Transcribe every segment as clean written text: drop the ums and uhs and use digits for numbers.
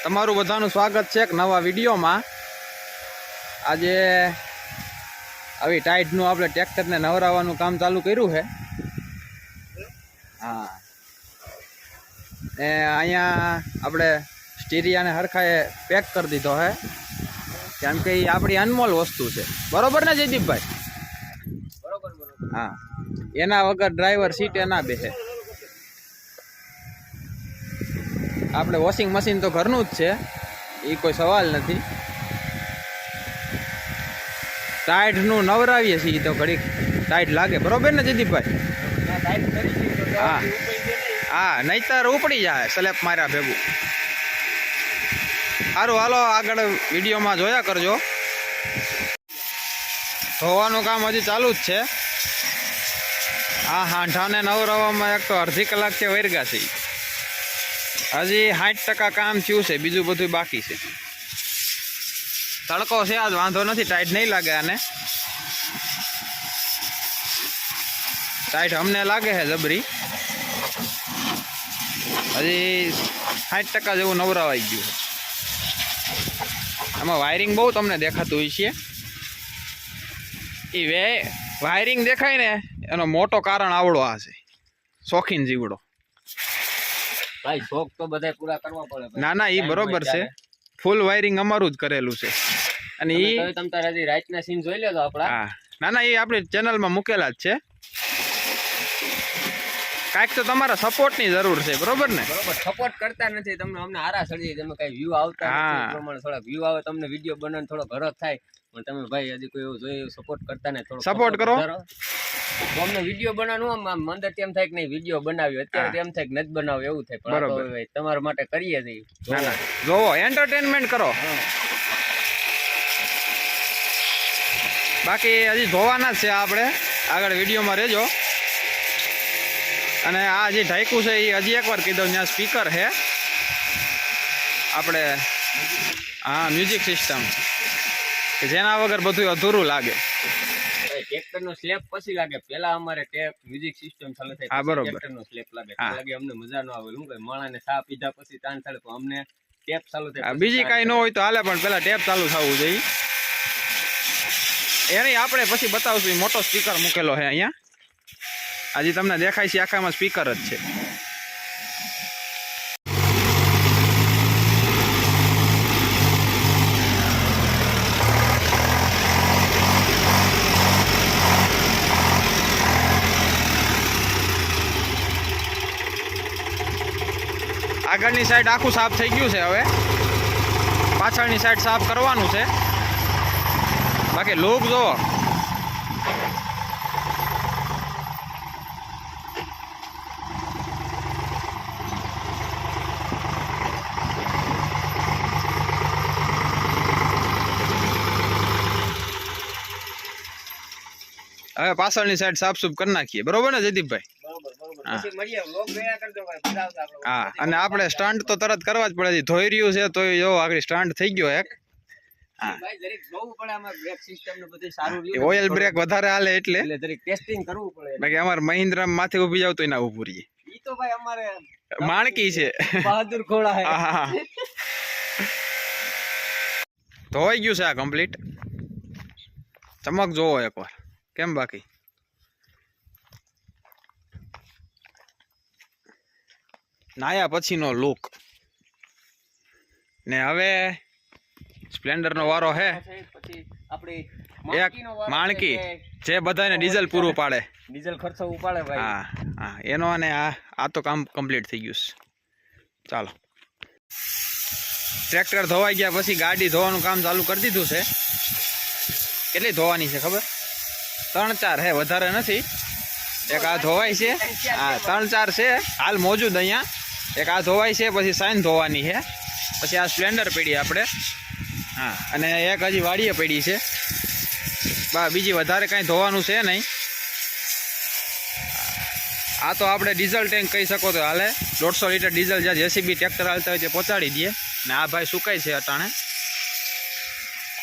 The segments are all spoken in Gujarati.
તમારું બધાનું સ્વાગત છે એક નવા વિડીયોમાં। આજે આવી ટાઈટનું આપણે ટ્રેક્ટરને નવરાવવાનું કામ ચાલુ કર્યું છે। હા, ને અહીંયા આપણે સ્ટીરિયાને હરખાએ પેક કરી દીધો છે, કેમ કે એ આપણી અનમોલ વસ્તુ છે। બરોબર ને જયદીપભાઈ? બરોબર। હા, એના વગર ડ્રાઈવર સીટે ના બેસે। આપણે વોશિંગ મશીન તો ઘરનું જ છે, એ કોઈ સવાલ નથી। ટાઈટનું નવરાવીએ છીએ તો ઘડીક ટાઈટ લાગે, બરોબર ને જયદીપભાઈ? હા હા, નહીતર ઉપડી જાય સ્લેપ માર્યા ભેગું। સારું, હાલો આગળ વિડીયોમાં જોયા કરજો। ધોવાનું કામ હજી ચાલુ જ છે। આ હાંઠાને નવરાવવામાં એક તો અડધી કલાક છે વરગા છે, હજી 60% કામ થયું છે, બીજું બધું બાકી છે। તડકો છે આજ, વાંધો નથી, ટાઈટ નહીં લાગે આને। ટાઈટ અમને લાગે છે જબરી, હજી 60% જેવું નવરાવાઈ ગયું છે। આમાં વાયરિંગ બહુ તમને દેખાતું હોય છે। એ વાયરિંગ દેખાય ને એનો મોટો કારણ આવડો આ છે, શોખીન જીવડો। ભાઈ શોખ તો બધા પૂરા કરવા પડે। ના ના, એ બરોબર છે, ફૂલ વાયરિંગ અમારું જ કરેલું છે। અને એ તમ તારે હજી રાતના સીન જોઈ લેજો આપડા। હા, ના ના, એ આપણી ચેનલમાં મૂકેલા જ છે। કાંઈક તો તમારા સપોર્ટની જરૂર છે, બરોબર ને? બરોબર, સપોર્ટ કરતા નથી તમને, અમને હારા સડી, તમે કઈ વ્યૂ આવતા નથી, એ પ્રમાણે થોડા વ્યૂ આવે તમને વિડીયો બનાવવાનો થોડો ઘરત થાય, પણ તમે ભાઈ હજી કોઈ એવું જોઈએ સપોર્ટ કરતા ને થોડો સપોર્ટ કરો તો અમને વિડીયો બનાવવાનું આમ અંદર તેમ થાય કે નહીં વિડીયો બનાવ્યો, અત્યારે તેમ થાય કે નથી બનાવ્યો એવું થાય, પણ તમારા માટે કરીએ છીએ। ના ના, જોવો, એન્ટરટેનમેન્ટ કરો। બાકી હજી ધોવાના જ છે આપણે, આગળ વિડીયોમાં રહેજો। અને આ જે ઢાંકું છે એ હજી એકવાર કહી દઉં, ત્યાં સ્પીકર છે આપણે, હા, મ્યુઝિક સિસ્ટમ, કે જેના વગર બધું અધૂરું લાગે। ટ્રેક્ટરનો સ્લેપ પછી લાગે, પેલા અમારે ટેપ મ્યુઝિક સિસ્ટમ ચાલુ થાય, હા બરોબર, ટ્રેક્ટરનો સ્લેપ લાગે, લાગે અમને મજા ન આવે। શું કહે માણાને ચા પીધા પછી તાન ચાલે, તો અમને ટેપ ચાલુ થાય, બીજી કાંઈ ન હોય તો હાલે, પણ પેલા ટેપ ચાલુ થવું જોઈએ। એને આપણે પછી બતાવશું, મોટો સ્પીકર મૂકેલો છે અહીંયા, હજી તમને દેખાય છે આખામાં સ્પીકર જ છે। આગળની સાઈડ આખું સાફ થઈ ગયું છે, હવે પાછળની સાઈડ સાફ કરવાનું છે। બાકી લુક જુઓ, હવે પાછળની સાઈડ સાફસૂફ કરી નાખીએ, બરોબર ને જયદીપભાઈ? હા, અને આપણે સ્ટન્ટ તો તરત કરવા જ પડે, ધોઈ રહ્યું છે તો જો આગળ સ્ટન્ટ થઈ ગયો એક। ઓઇલ બ્રેક વધારે હાલે એટલે ટેસ્ટિંગ કરવું પડે, બાકી અમારે મહિન્દ્રા માથે ઉભી જાવ તો ના ઉભું રહીએ, ઈ તો ભાઈ અમારે માણકી છે, બહાદુર ઘોડા છે। હા, ધોવાઈ ગયું છે આ કમ્પ્લીટ, ચમક જોવો એકવાર કેમ। બાકી નાયા પછીનો લુક ને હવે સ્પ્લેન્ડરનો વારો છે, એક માણકી જે બધાને ડીઝલ પૂરું પાડે, ડીઝલ ખર્ચો ઉપાડે ભાઈ। હા હા, એનો અને આ તો કામ કમ્પ્લીટ થઈ ગયું છે। ચાલો, ટ્રેક્ટર ધોવાઈ ગયા પછી ગાડી ધોવાનું કામ ચાલુ કરી દીધું છે। કેટલી ધોવાની છે ખબર? 3-4 છે, વધારે નથી। એક આ ધોવાય છે, હા 3-4 છે હાલ મોજૂદ અહીંયા। એક આ ધોવાય છે, પછી સાઈન ધોવાની છે, પછી આ સ્પ્લેન્ડર પડી આપણે, હા, અને એક હજી વાડીએ પડી છે। બીજી વધારે કાંઈ ધોવાનું છે નહીં। આ તો આપણે ડીઝલ ટેન્ક કહી શકો તો હાલે, 150 લીટર ડીઝલ જ્યાં જેસીબી ટ્રેક્ટર હાલતા હોય તે પહોંચાડી દઈએ, ને આ ભાઈ સુકાય છે અટાણે।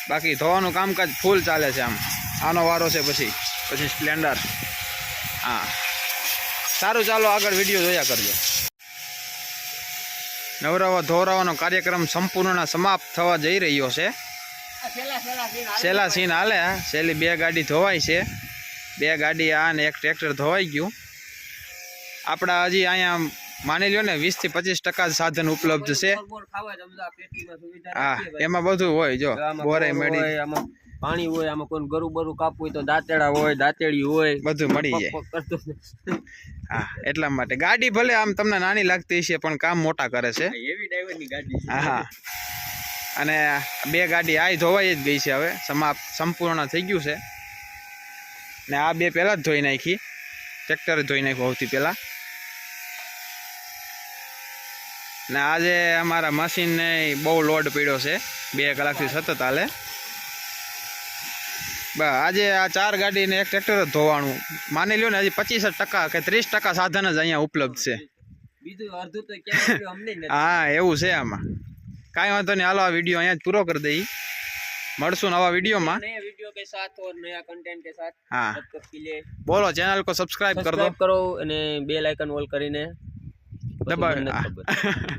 બાકી ધોવાનું કામકાજ ફૂલ ચાલે છે। આનો વારો છે, પછી સ્પ્લેન્ડર। હા, સારું, ચાલો આગળ વિડીયો જોયા કરજો। નવરાવા ધોરાવાનો કાર્યક્રમ સંપૂર્ણ સમાપ્ત થવા જઈ રહ્યો છે. છેલ્લા સીન હાલે. છેલ્લી 2 ગાડી ધોવાય છે. 2 ગાડી આ ને 1 ટ્રેક્ટર ધોવાઈ ગયું. આપણા હજી અહીંયા માની લ્યો ને 20 થી 25% સાધન ઉપલબ્ધ છે. હા, એમાં બધું હોય. જો બોરે મળી, આમાં પાણી હોય, આમાં કોઈ ગરુ બરુ કાપવું હોય તો દાંતેડા હોય, દાંતેડી હોય, બધું મળી જાય. હા, એટલા માટે ગાડી ભલે આમ તમને નાની લાગતી છે પણ કામ મોટા કરે છે. એવી ડ્રાઈવરની ગાડી છે. હા, અને 2 ગાડી આ ધોવાઈ જ ગઈ છે. હવે સંપૂર્ણ થઈ ગયું છે. ને આ 2 પહેલા જ ધોઈ નાખી. ટ્રેક્ટર ધોઈ નાખ્યું સૌથી પહેલા. ને આજે અમારા મશીનને બહુ લોડ પડ્યો છે. 2 કલાકથી સતત હાલે. બસ આજે આ 4 ગાડી ને 1 ટ્રેક્ટર જ ધોવાનું. માની લ્યો ને હજી 25% કે 30% સાધન જ અહીંયા ઉપલબ્ધ છે. બીજું અડધું તો ક્યાં અમને નથી. હા, એવું છે આમાં. કાંઈ વાંધો નહીં, હાલો આ વિડીયો અહીંયા જ પૂરો કરી દઈએ. મળશું નવા વિડીયોમાં. नया वीडियो के साथ और नया कंटेंट के साथ. हाँ, तब तक के लिए बोलो चैनल को सब्सक्राइब कर दो. सब्सक्राइब करो અને બેલ આઇકન ઓલ કરીને દબાવો.